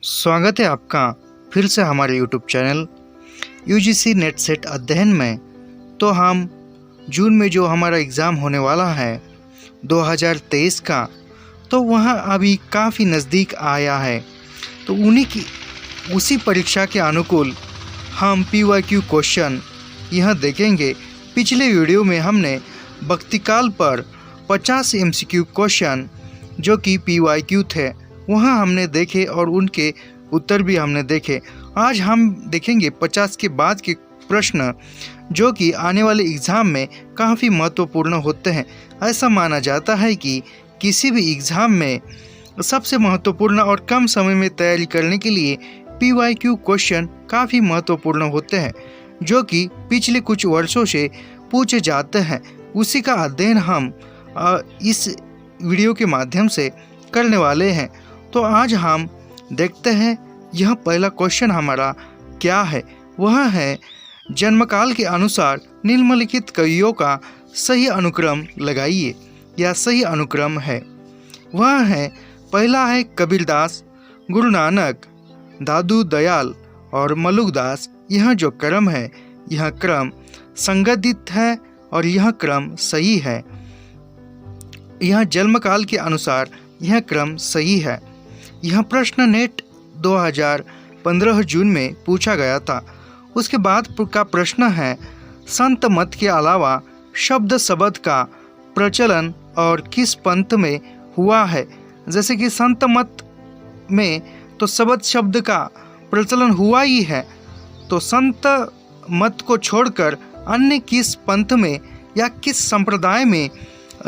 स्वागत है आपका फिर से हमारे YouTube channel UGC net set अध्ययन में। तो हम जून में जो हमारा एग्ज़ाम होने वाला है 2023 का, तो वह अभी काफ़ी नज़दीक आया है। तो उसी परीक्षा के अनुकूल हम PYQ क्वेश्चन यह देखेंगे। पिछले वीडियो में हमने भक्तिकाल पर 50 MCQ क्वेश्चन जो कि PYQ थे वहाँ हमने देखे और उनके उत्तर भी हमने देखे। आज हम देखेंगे 50 के बाद के प्रश्न जो कि आने वाले एग्ज़ाम में काफ़ी महत्वपूर्ण होते हैं। ऐसा माना जाता है कि किसी भी एग्ज़ाम में सबसे महत्वपूर्ण और कम समय में तैयारी करने के लिए PYQ क्वेश्चन काफ़ी महत्वपूर्ण होते हैं जो कि पिछले कुछ वर्षों से पूछे जाते हैं। उसी का अध्ययन हम इस वीडियो के माध्यम से करने वाले हैं। तो आज हम देखते हैं यह पहला क्वेश्चन हमारा क्या है। वह है जन्मकाल के अनुसार निम्नलिखित कवियों का सही अनुक्रम लगाइए या सही अनुक्रम है। वह है पहला है कबीरदास, गुरु नानक, दादू दयाल और मलुकदास। यह जो क्रम है यह क्रम संगठित है और यह क्रम सही है। यह जन्मकाल के अनुसार यह क्रम सही है। यह प्रश्न नेट 2015 जून में पूछा गया था। उसके बाद का प्रश्न है संत मत के अलावा शब्द शब्द का प्रचलन और किस पंथ में हुआ है। जैसे कि संत मत में तो शब्द शब्द का प्रचलन हुआ ही है, तो संत मत को छोड़कर अन्य किस पंथ में या किस संप्रदाय में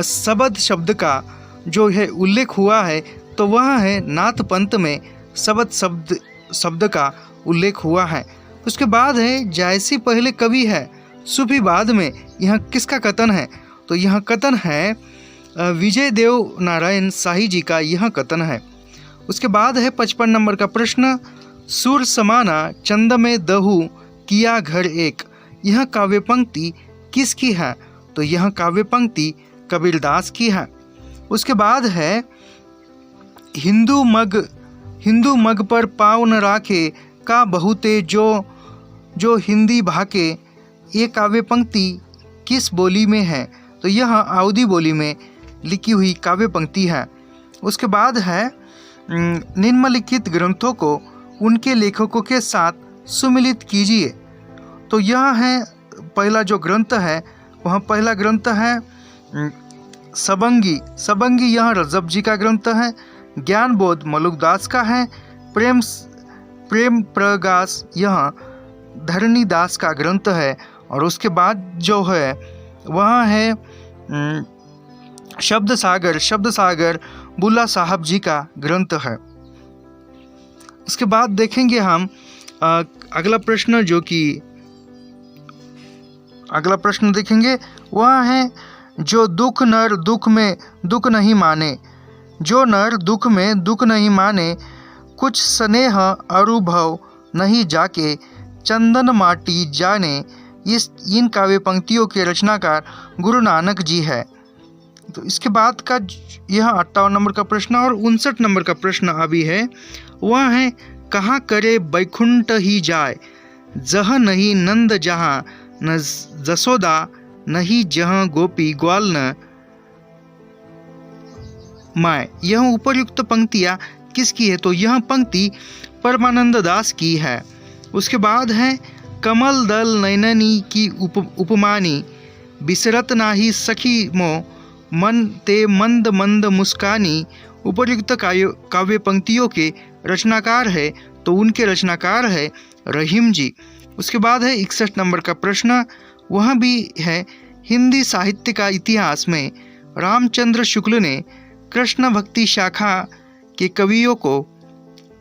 शब्द शब्द का जो है उल्लेख हुआ है, तो वह है नाथ पंथ में शब्द शब्द का उल्लेख हुआ है। उसके बाद है जायसी पहले कवि है, सूफी बाद में। यह किसका कथन है? तो यह कथन है विजय देव नारायण शाही जी का यह कथन है। उसके बाद है 55 नंबर का प्रश्न सुर समाना चंद में दहू किया घर एक। यह काव्य पंक्ति किसकी है? तो यह काव्य पंक्ति कबीरदास की है। उसके बाद है हिंदू मग पर पाँव न राखे का बहुते जो हिंदी भाके। ये काव्य पंक्ति किस बोली में है? तो यह अवधी बोली में लिखी हुई काव्य पंक्ति है। उसके बाद है निम्नलिखित ग्रंथों को उनके लेखकों के साथ सुमिलित कीजिए। तो यह है पहला जो ग्रंथ है वह पहला ग्रंथ है सबंगी यह रजब जी का ग्रंथ है। ज्ञान बोध मलुकदास का है। प्रेम प्रगास यह धरणीदास का ग्रंथ है। और उसके बाद जो है वह है शब्द सागर बुल्ला साहब जी का ग्रंथ है। उसके बाद देखेंगे हम अगला प्रश्न देखेंगे। वह है जो दुख नर दुख में दुख नहीं माने, जो नर दुख में दुख नहीं माने, कुछ स्नेह अनुभव नहीं जाके चंदन माटी जाने। इन काव्य पंक्तियों के रचनाकार गुरु नानक जी है। तो इसके बाद का यह 58 नंबर का प्रश्न और 59 नंबर का प्रश्न अभी है। वह है कहाँ करे बैकुंठ ही जाए, जह नहीं नंद जहाँ न जसोदा नहीं जहाँ गोपी ग्वाल न माय। यह उपयुक्त पंक्तियाँ किसकी है? तो यह पंक्ति परमानंद दास की है। उसके बाद है कमल दल नैननी की उपमानी, बिसरत नाही सखी मो मन ते मंद मंद मुस्कानी। उपयुक्त काव्य पंक्तियों के रचनाकार है, तो उनके रचनाकार है रहीम जी। उसके बाद है 61 नंबर का प्रश्न। वह भी है हिंदी साहित्य का इतिहास में रामचंद्र शुक्ल ने कृष्ण भक्ति शाखा के कवियों को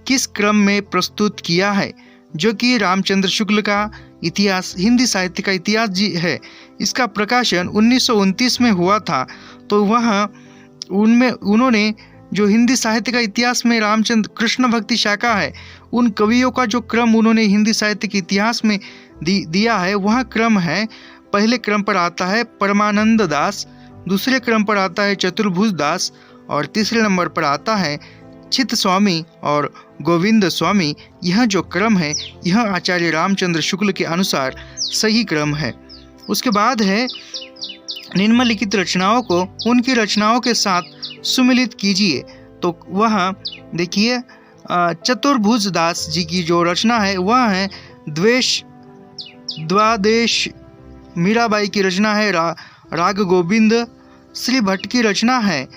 किस क्रम में प्रस्तुत किया है? जो कि रामचंद्र शुक्ल का इतिहास हिंदी साहित्य का इतिहास जी है। इसका प्रकाशन 1929 में हुआ था। तो वह उन्होंने जो हिंदी साहित्य का इतिहास में रामचंद्र कृष्ण भक्ति शाखा है उन कवियों का जो क्रम उन्होंने हिंदी साहित्य के इतिहास में दिया है वह क्रम है। पहले क्रम पर आता है परमानंद दास, दूसरे क्रम पर आता है चतुर्भुज दास और तीसरे नंबर पर आता है चित स्वामी और गोविंद स्वामी, यह जो क्रम है यह आचार्य रामचंद्र शुक्ल के अनुसार सही क्रम है। उसके बाद है निम्नलिखित रचनाओं को उनकी रचनाओं के साथ सुमिलित कीजिए। तो वह देखिए चतुर्भुज दास जी की जो रचना है वह है द्वादेश, मीराबाई की रचना है राग गोविंद, श्री भट्ट की रचना है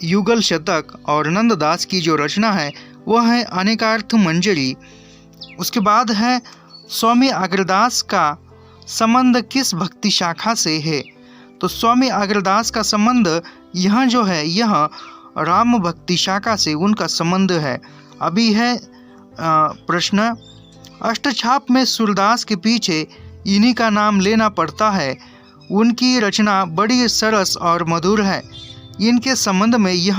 युगल शतक और नंददास की जो रचना है वह है अनेकार्थ मंजरी। उसके बाद है स्वामी अग्रदास का संबंध किस भक्ति शाखा से है। तो स्वामी अग्रदास का संबंध यह जो है यह राम भक्ति शाखा से उनका संबंध है। अभी है प्रश्न, अष्टछाप में सूरदास के पीछे इन्हीं का नाम लेना पड़ता है। उनकी रचना बड़ी सरस और मधुर है। इनके संबंध में यह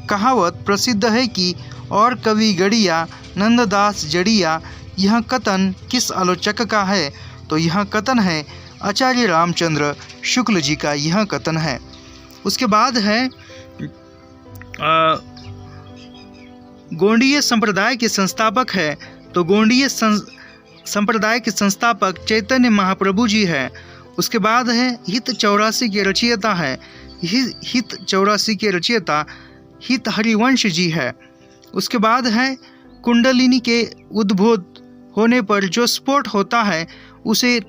कहावत प्रसिद्ध है कि और कवि गढ़िया नंददास जड़िया। यह कथन किस आलोचक का है। तो यह कथन है आचार्य रामचंद्र शुक्ल जी का यह कथन है। उसके बाद है गोंडीय संप्रदाय के संस्थापक है। तो गोंडीय संप्रदाय के संस्थापक चैतन्य महाप्रभु जी है। उसके बाद है हित 84 के रचयिता है। हित 84 के रचयिता हित हरिवंश जी है। उसके बाद है कुंडलिनी के उद्भूत होने पर जो स्फोट होता है उसे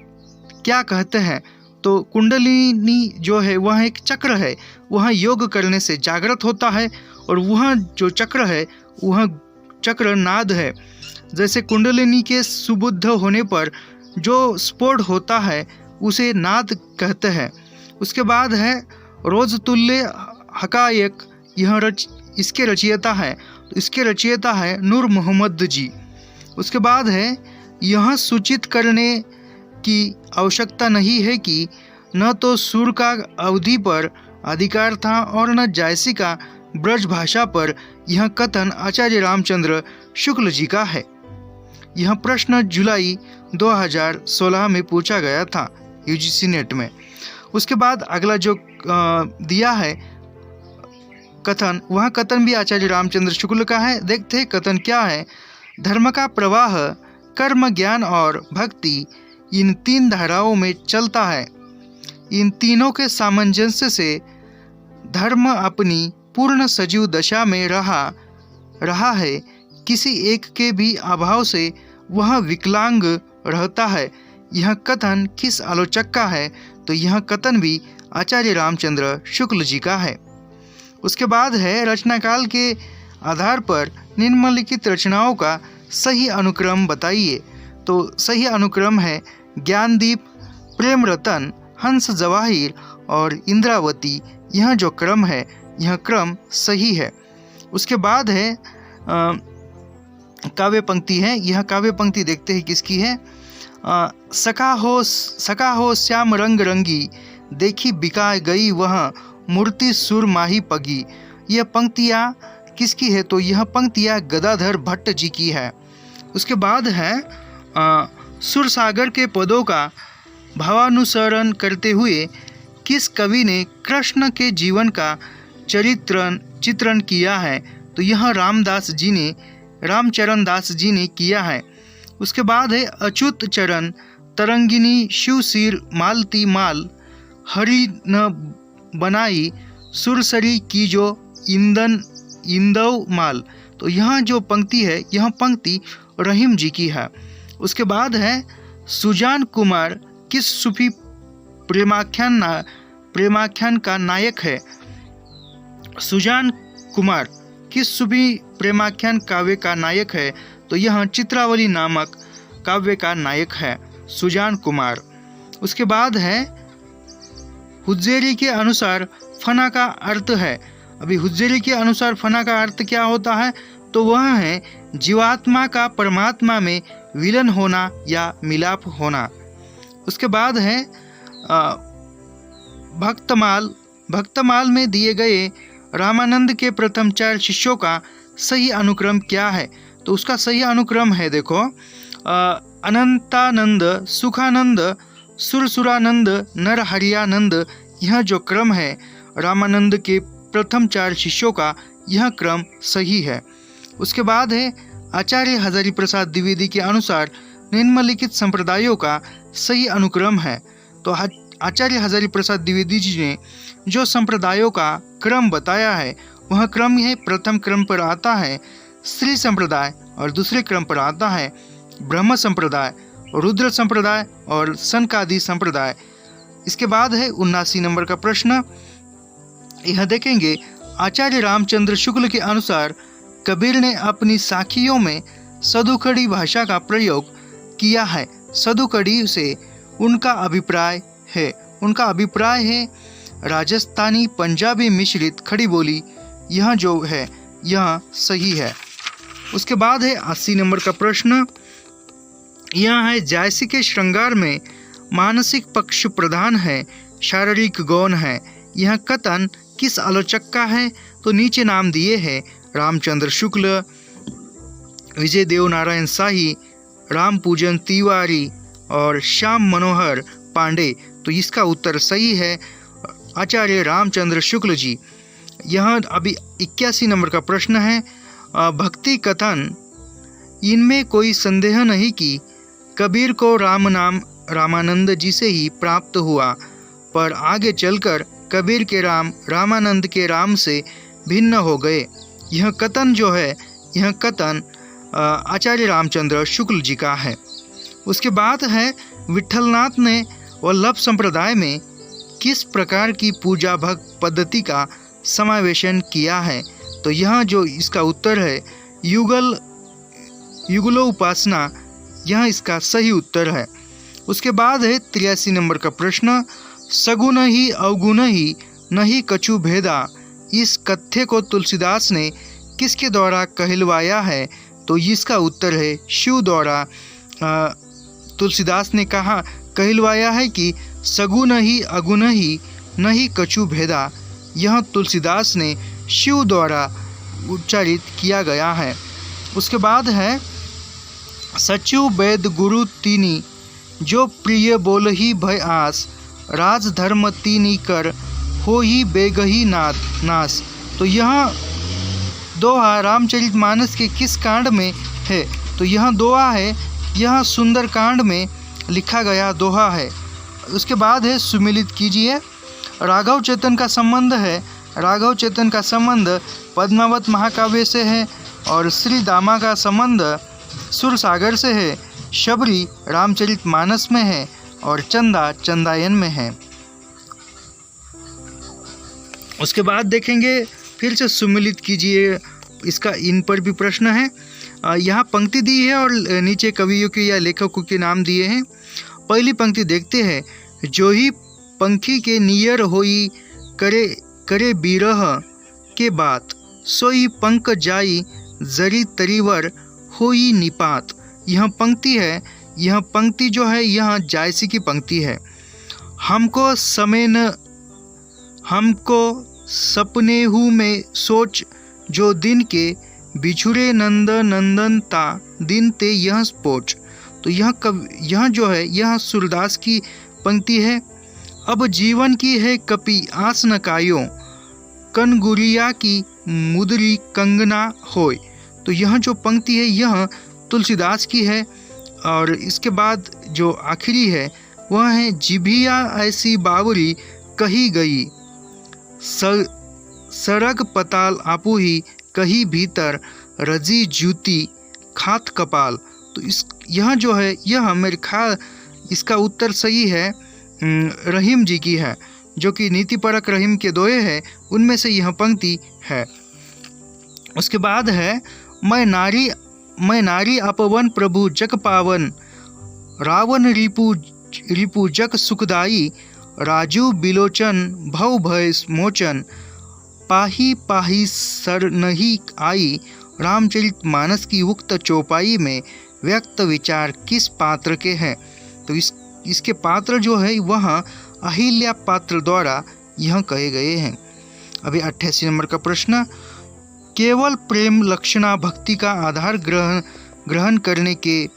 क्या कहते हैं। तो कुंडलिनी जो है वह एक चक्र है, वह योग करने से जागृत होता है और वह जो चक्र है वह चक्र नाद है। जैसे कुंडलिनी के सुबुद्ध होने पर जो स्फोट होता है उसे नाद कहते हैं। उसके बाद है रोज तुल्य हकायक, यह इसके रचयिता है। इसके रचयिता है नूर मोहम्मद जी। उसके बाद है यह सूचित करने की आवश्यकता नहीं है कि न तो सुर का अवधि पर अधिकार था और न जायसी का ब्रज भाषा पर। यह कथन आचार्य रामचंद्र शुक्ल जी का है। यह प्रश्न जुलाई 2016 में पूछा गया था यूजीसी नेट में। उसके बाद अगला जो दिया है कथन, वह कथन भी आचार्य रामचंद्र शुक्ल का है। देखते हैं कथन क्या है। धर्म का प्रवाह कर्म, ज्ञान और भक्ति इन 3 धाराओं में चलता है। इन तीनों के सामंजस्य से धर्म अपनी पूर्ण सजीव दशा में रहा है। किसी एक के भी अभाव से वह विकलांग रहता है। यह कथन किस आलोचक का है। तो यह कथन भी आचार्य रामचंद्र शुक्ल जी का है। उसके बाद है रचनाकाल के आधार पर निम्नलिखित रचनाओं का सही अनुक्रम बताइए। तो सही अनुक्रम है ज्ञानदीप, प्रेम रतन, हंस जवाहिर और इंद्रावती। यह जो क्रम है यह क्रम सही है। उसके बाद है काव्य पंक्ति है। यह काव्य पंक्ति देखते हैं किसकी है। सका हो श्याम रंग रंगी, देखी बिका गई वह मूर्ति सुर माही पगी। यह पंक्तियाँ किसकी है। तो यह पंक्तियाँ गदाधर भट्ट जी की है। उसके बाद है सुरसागर के पदों का भावानुसरण करते हुए किस कवि ने कृष्ण के जीवन का चित्रण किया है। तो यह रामचरण दास जी ने किया है। उसके बाद है अच्युत चरण तरंगिनी शिवसीर मालती माल, हरि न बनाई सुरसरी की जो इंदव माल। तो यह जो पंक्ति है यह पंक्ति रहीम जी की है। उसके बाद है सुजान कुमार किस सूफी प्रेमाख्यान का नायक है। सुजान कुमार किस सूफी प्रेमाख्यान काव्य का नायक है। तो यह चित्रावली नामक काव्य का नायक है सुजान कुमार। उसके बाद है हुज्जेरी के अनुसार फना का अर्थ है। अभी हुज्जेरी के अनुसार फना का अर्थ क्या होता है। तो वह है जीवात्मा का परमात्मा में विलीन होना या मिलाप होना। उसके बाद है भक्तमाल में दिए गए रामानंद के प्रथम 4 शिष्यों का सही अनुक्रम क्या है। तो उसका सही अनुक्रम है देखो अनंतानंद, सुखानंद, सुरसुरानंद, नरहरियानंद। यह जो क्रम है रामानंद के प्रथम 4 शिष्यों का यह क्रम सही है। उसके बाद है आचार्य हजारी प्रसाद द्विवेदी के अनुसार निम्नलिखित संप्रदायों का सही अनुक्रम है। तो आचार्य हजारी प्रसाद द्विवेदी जी ने जो संप्रदायों का क्रम बताया है वह क्रम है, प्रथम क्रम पर आता है श्री संप्रदाय और दूसरे क्रम पर आता है ब्रह्म संप्रदाय, रुद्र संप्रदाय और सनकादि संप्रदाय। इसके बाद है 79 नंबर का प्रश्न। यह देखेंगे आचार्य रामचंद्र शुक्ल के अनुसार कबीर ने अपनी साखियों में सदुकड़ी भाषा का प्रयोग किया है। सदुकड़ी से उनका अभिप्राय है राजस्थानी पंजाबी मिश्रित खड़ी बोली। यह जो है यह सही है। उसके बाद है 80 नंबर का प्रश्न। यह है जायसी के श्रृंगार में मानसिक पक्ष प्रधान है, शारीरिक गौण है। यह कथन किस आलोचक का है? तो नीचे नाम दिए हैं रामचंद्र शुक्ल, विजय देव नारायण शाही, राम पूजन तिवारी और श्याम मनोहर पांडे। तो इसका उत्तर सही है आचार्य रामचंद्र शुक्ल जी। यह अभी 81 नंबर का प्रश्न है। भक्ति कथन, इनमें कोई संदेह नहीं कि कबीर को राम नाम रामानंद जी से ही प्राप्त हुआ, पर आगे चलकर कबीर के राम रामानंद के राम से भिन्न हो गए। यह कथन जो है यह कथन आचार्य रामचंद्र शुक्ल जी का है। उसके बाद है विठलनाथ ने वल्लभ संप्रदाय में किस प्रकार की पूजा भक्त पद्धति का समावेशन किया है? तो यह जो इसका उत्तर है युगलोपासना, यह इसका सही उत्तर है। उसके बाद है 83 नंबर का प्रश्न। सगुण ही अवगुण ही नहीं कछु भेदा, इस कथ्य को तुलसीदास ने किसके द्वारा कहलवाया है? तो इसका उत्तर है शिव द्वारा। तुलसीदास ने कहा कहलवाया है कि सगुण ही अगुण ही नहीं कछु भेदा। यह तुलसीदास ने शिव द्वारा उच्चारित किया गया है। उसके बाद है सचिव वेद गुरु तीनी, जो प्रिय बोल ही भय आस, राज धर्म तीनी कर हो ही बेगही नास। तो यह दोहा रामचरितमानस के किस कांड में है? तो यह दोहा है, यह सुंदर कांड में लिखा गया दोहा है। उसके बाद है सुमिलित कीजिए। राघव चेतन का संबंध है, राघव चेतन का संबंध पद्मावत महाकाव्य से है और श्री दामा का संबंध सुरसागर से है। शबरी रामचरितमानस में है और चंदा चंदायन में है। उसके बाद देखेंगे फिर से सुमिलित कीजिए, इसका इन पर भी प्रश्न है। यहाँ पंक्ति दी है और नीचे कवियों के या लेखकों के नाम दिए हैं। पहली पंक्ति देखते हैं। जो ही पंखी के नियर होई करे बिरह के बात, सोई पंख जाई जरी तरीवर होई निपात। यह पंक्ति है, यह पंक्ति जो है यह जायसी की पंक्ति है। हमको सपनेहू में सोच, जो दिन के बिछुड़े नंदन ता, दिन ते यह पोच। तो यह जो है यह सूरदास की पंक्ति है। अब जीवन की है कपि आस न कायो, कनगुरिया की मुदरी कंगना होय। तो यह जो पंक्ति है यह तुलसीदास की है। और इसके बाद जो आखिरी है वह है जिभिया ऐसी बावरी कही गई, सरग पताल आपू ही कही भीतर, रजी जूती खात कपाल। तो यह जो है यह मेरे ख्याल इसका उत्तर सही है रहीम जी की है, जो कि नीतिपरक रहीम के दोहे हैं उनमें से यह पंक्ति है। उसके बाद है मैं नारी अपवन प्रभु जग पावन, रावण रिपु जग सुखदाई, राजू बिलोचन भव भय मोचन, पाही पाही सर नहीं आई। रामचरितमानस की उक्त चौपाई में व्यक्त विचार किस पात्र के हैं? तो इसके पात्र जो है वह अहिल्या पात्र द्वारा यह कहे गए हैं। अभी 88 नंबर का प्रश्न। केवल प्रेम लक्षणा भक्ति का आधार ग्रहण करने के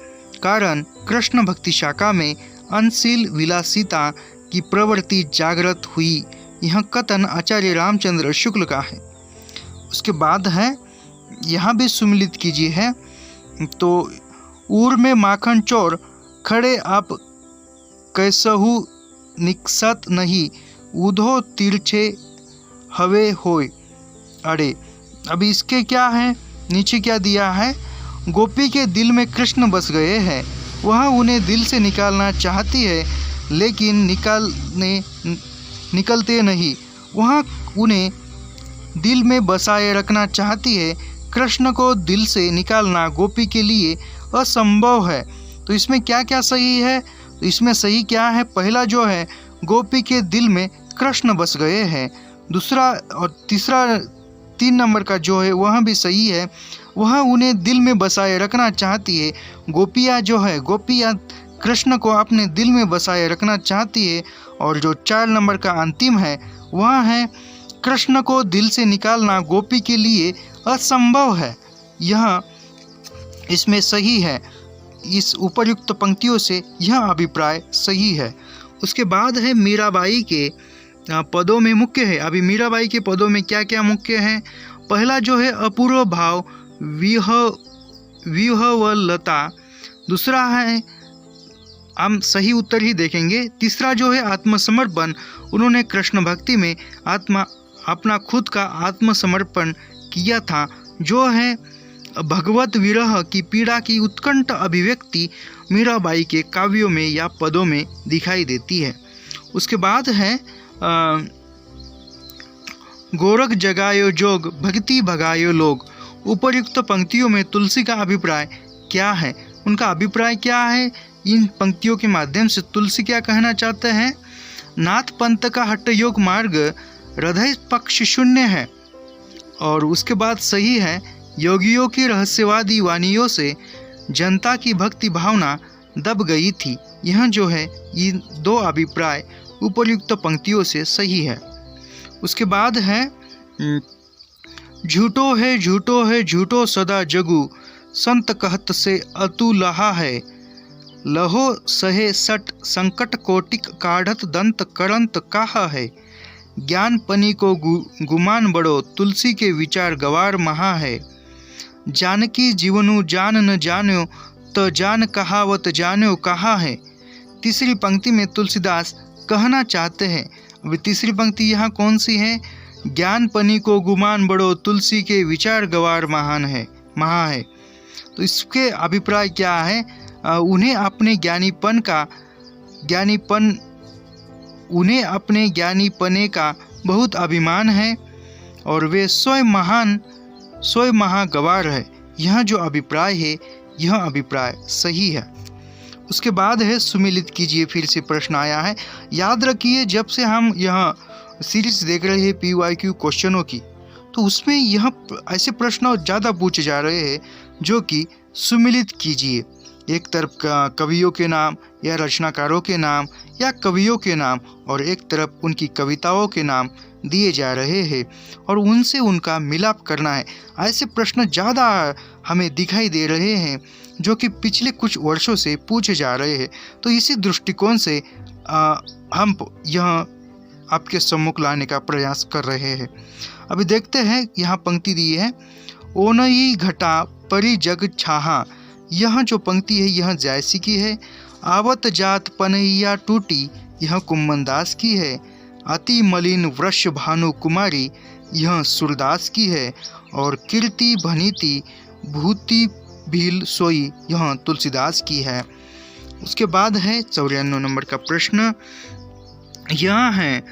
कारण कृष्ण भक्ति शाखा में अनशील विलासिता की प्रवृत्ति जागृत हुई। यह कथन आचार्य रामचंद्र शुक्ल का है। उसके बाद है, यहाँ भी सुमिलित कीजिए है, तो ऊर में माखन चोर खड़े आप कैसहु निकसत नहीं, उधो तिरछे हवे होय। अरे अभी इसके क्या है, नीचे क्या दिया है, गोपी के दिल में कृष्ण बस गए हैं, वह उन्हें दिल से निकालना चाहती है लेकिन निकलते नहीं, वह उन्हें दिल में बसाए रखना चाहती है। कृष्ण को दिल से निकालना गोपी के लिए असंभव है। तो इसमें क्या क्या सही है, तो इसमें सही क्या है, पहला जो है गोपी के दिल में कृष्ण बस गए हैं, दूसरा और तीसरा 3 नंबर का जो है वह भी सही है, वह उन्हें दिल में बसाए रखना चाहती है। गोपियाँ जो है, गोपियाँ कृष्ण को अपने दिल में बसाए रखना चाहती है। और जो 4 नंबर का अंतिम है वह है, कृष्ण को दिल से निकालना गोपी के लिए असंभव है। यह इसमें सही है, इस उपर्युक्त पंक्तियों से यह अभिप्राय सही है। उसके बाद है मीराबाई के पदों में मुख्य है। अभी मीराबाई के पदों में क्या क्या मुख्य है, पहला जो है अपूर्व भाव विहवलता, दूसरा है हम सही उत्तर ही देखेंगे, तीसरा जो है आत्मसमर्पण, उन्होंने कृष्ण भक्ति में अपना खुद का आत्मसमर्पण किया था, जो है भगवत विरह की पीड़ा की उत्कंठ अभिव्यक्ति मीराबाई के काव्यों में या पदों में दिखाई देती है। उसके बाद है गोरख जगायो जोग भक्ति भगायो लोग। उपर्युक्त पंक्तियों में तुलसी का अभिप्राय क्या है, उनका अभिप्राय क्या है, इन पंक्तियों के माध्यम से तुलसी क्या कहना चाहते हैं, नाथ पंथ का हठ योग मार्ग हृदय पक्ष शून्य है। और उसके बाद सही है, योगियों की रहस्यवादी वाणियों से जनता की भक्ति भावना दब गई थी। यह जो है इन 2 अभिप्राय उपर्युक्त पंक्तियों से सही है। उसके बाद है झूठो है झूठो सदा जगू, संत कहत से अतुलहा है, लहो सहे सट संकट कोटिक काढ़त दंत करंत काहा है, ज्ञान पनी को गुमान बड़ो तुलसी के विचार गवार महा है, जानकी जीवनु जान न जान्यो तो जान कहावत जान्यो कहा है। तीसरी पंक्ति में तुलसीदास कहना चाहते हैं, अभी तीसरी पंक्ति यहाँ कौन सी है, ज्ञान पनी को गुमान बड़ो तुलसी के विचार गवार महा है। तो इसके अभिप्राय क्या है, उन्हें अपने ज्ञानीपने का बहुत अभिमान है और वे स्वयं महागवार है। यह जो अभिप्राय है यह अभिप्राय सही है। उसके बाद है सुमिलित कीजिए, फिर से प्रश्न आया है। याद रखिए जब से हम यह सीरीज देख रहे हैं PYQ क्वेश्चनों की, तो उसमें यह ऐसे प्रश्न ज़्यादा पूछे जा रहे हैं जो कि सुमिलित कीजिए, एक तरफ कवियों के नाम या रचनाकारों के नाम या कवियों के नाम और एक तरफ उनकी कविताओं के नाम दिए जा रहे हैं और उनसे उनका मिलाप करना है। ऐसे प्रश्न ज़्यादा हमें दिखाई दे रहे हैं जो कि पिछले कुछ वर्षों से पूछे जा रहे हैं। तो इसी दृष्टिकोण से हम यह आपके सम्मुख लाने का प्रयास कर रहे हैं। अभी देखते हैं, यहाँ पंक्ति दी है, ओनई घटा परि जग छाहा। यह जो पंक्ति है यह जायसी की है। आवत जात पनैया टूटी, यह कुम्मनदास की है। अति मलिन वृष भानु कुमारी, यह सूरदास की है। और कीर्ति भनीति भूति भील सोई, यह तुलसीदास की है। उसके बाद है 94 नंबर का प्रश्न, यह है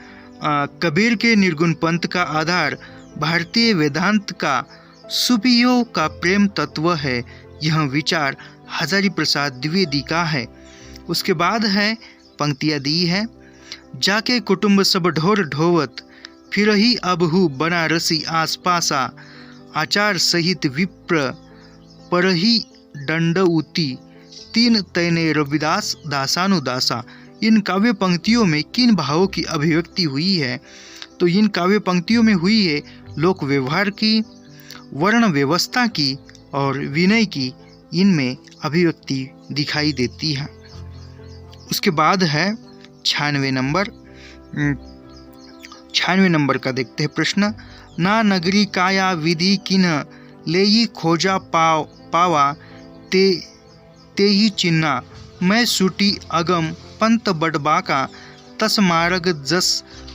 कबीर के निर्गुण पंथ का आधार भारतीय वेदांत का सुफियों का प्रेम तत्व है। यह विचार हजारी प्रसाद द्विवेदी का है। उसके बाद है पंक्तियाँ दी है, जाके कुटुंब सब ढोर ढोवत, फिर ही अबहु बनारसी आस पासा, आचार सहित विप्र परही दंडउती, तीन तैने रविदास दासानुदासा। इन काव्य पंक्तियों में किन भावों की अभिव्यक्ति हुई है? तो इन काव्य पंक्तियों में हुई है लोक व्यवहार की, वर्ण व्यवस्था की और विनय की, इनमें अभिव्यक्ति दिखाई देती है। उसके बाद है 96 नंबर का देखते हैं प्रश्न, ना नगरी काया विधि किन्ह लेई खोजा पावा ते ही चिन्ना। मैं सूटी अगम पंत बड़बाका तस मार्ग जस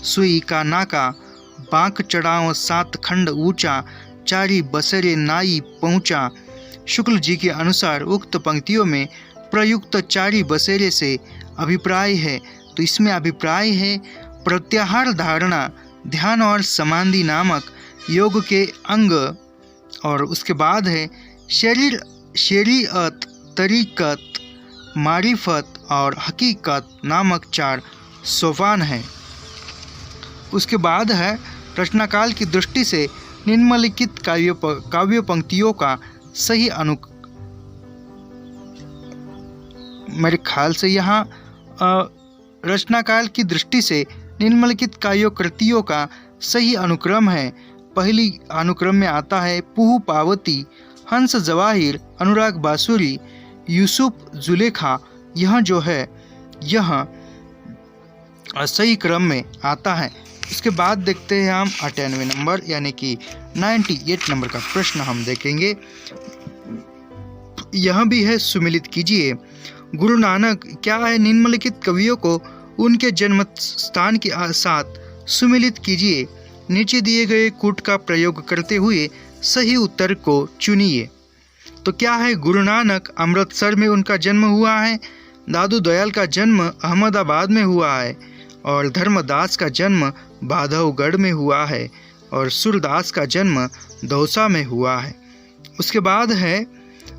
सुई का नाका। बांक चढ़ाओ 7 खंड ऊंचा चारी बसरे नाई पहुंचा। शुक्ल जी के अनुसार उक्त पंक्तियों में प्रयुक्त चारी बसेरे से अभिप्राय है। तो इसमें अभिप्राय है प्रत्याहार धारणा, ध्यान और समाधि नामक योग के अंग, और उसके बाद है शरीअत, तरीकत, मारिफत और हकीकत नामक 4 सोपान है। उसके बाद है रचनाकाल की दृष्टि से निम्नलिखित काव्य पंक्तियों का सही मेरे ख्याल से यहाँ रचनाकाल की दृष्टि से निम्नलिखित काव्य कृतियों का सही अनुक्रम है। पहली अनुक्रम में आता है पुहु पावती, हंस जवाहिर, अनुराग बांसुरी, यूसुफ जुलेखा। यह जो है यह सही क्रम में आता है। इसके बाद देखते हैं हम 98 नंबर यानी कि 98 नंबर का प्रश्न हम देखेंगे। यह भी है सुमिलित कीजिए। गुरु नानक क्या है निम्नलिखित कवियों को उनके जन्म स्थान के साथ सुमिलित कीजिए। नीचे दिए गए कूट का प्रयोग करते हुए सही उत्तर को चुनिए। तो क्या है, गुरु नानक अमृतसर में उनका जन्म हुआ है, दादू दयाल का जन्म अहमदाबाद में हुआ है, और धर्मदास का जन्म बांधवगढ़ में हुआ है, और सूरदास का जन्म दौसा में हुआ है। उसके बाद है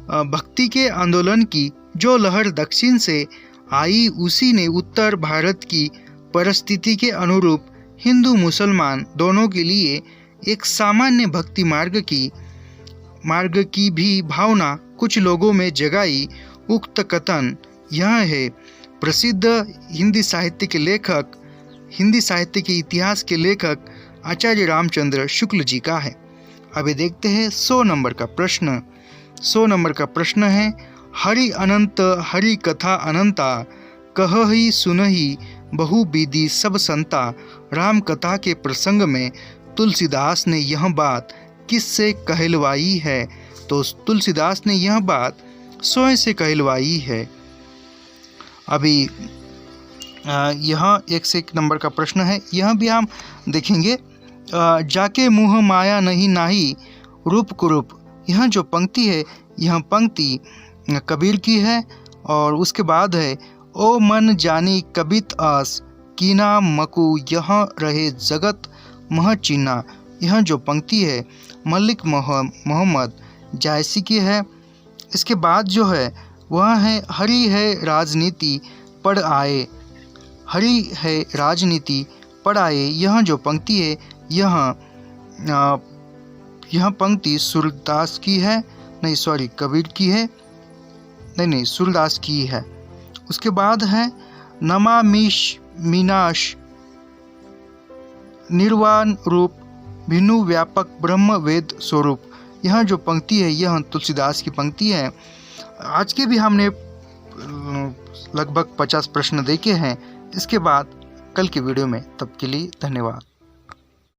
भक्ति के आंदोलन की जो लहर दक्षिण से आई उसी ने उत्तर भारत की परिस्थिति के अनुरूप हिंदू मुसलमान दोनों के लिए एक सामान्य भक्ति मार्ग की भी भावना कुछ लोगों में जगाई। उक्त कथन यह है प्रसिद्ध हिंदी साहित्य के इतिहास के लेखक आचार्य रामचंद्र शुक्ल जी का है। अभी देखते हैं 100 नंबर का प्रश्न। 100 नंबर का प्रश्न है हरि अनंत हरि कथा अनंता, कहहि सुनहि बहु विधि सब संता। राम कथा के प्रसंग में तुलसीदास ने यह बात किससे कहलवाई है? तो तुलसीदास ने यह बात स्वयं से कहलवाई है। अभी यह 101 नंबर का प्रश्न है, यह भी हम देखेंगे। जाके मुँह माया नहीं नाही रूप कुरूप। यह जो पंक्ति है यह पंक्ति कबीर की है। और उसके बाद है ओ मन जानी कबित आस, कीना मकु यह रहे जगत मह चीना। यह जो पंक्ति है मलिक मोहम्मद जायसी की है। इसके बाद जो है वह है हरि है राजनीति पढ़ आए, हरि है राजनीति पढ़ आए। यह जो पंक्ति है यह पंक्ति सूरदास की है, नहीं सॉरी कबीर की है, नहीं सूरदास की है। उसके बाद है नमामीश मीनाश निर्वाण रूप भिन्नु व्यापक ब्रह्म वेद स्वरूप। यह जो पंक्ति है यह तुलसीदास की पंक्ति है। आज के भी हमने लगभग 50 प्रश्न देखे हैं। इसके बाद कल के वीडियो में, तब के लिए धन्यवाद।